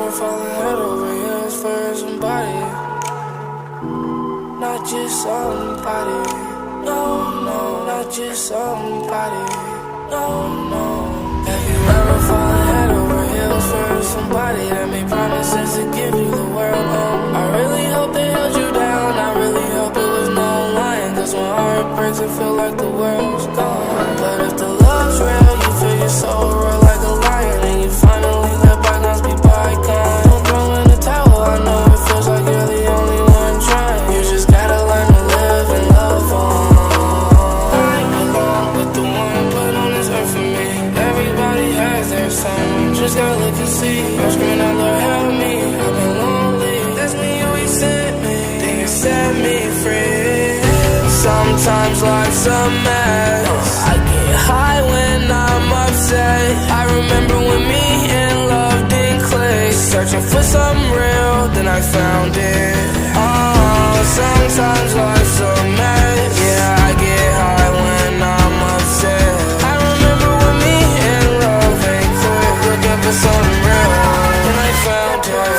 ever fallen head over heels for somebody? Not just somebody. No, no, not just somebody. No, no. Have you ever fallen head over heels for somebody that made promises to give you the world? I really hope they held you down. I really hope it was no lying, 'cause when heart breaks it feel like the world's gone. But if the love's real, you feel your soul roar like a lion, and you finally let bygones be bygones. Don't throw in the towel, I know it feels like you're the only one trying. You just gotta learn to live and love on. I belong with the one put on this earth for me. Everybody has their song, just gotta look and see. I'm screaming out, Lord help me, I've been lonely. That's me, you ain't sent me, then you set me free. Sometimes life's a mess. I get high when I'm upset. I remember when me and love didn't click. Searching for something real, then I found it. Oh, sometimes life's a mess. Yeah, I get high when I'm upset. I remember when me and love ain't click. Looking for something real, then I found it.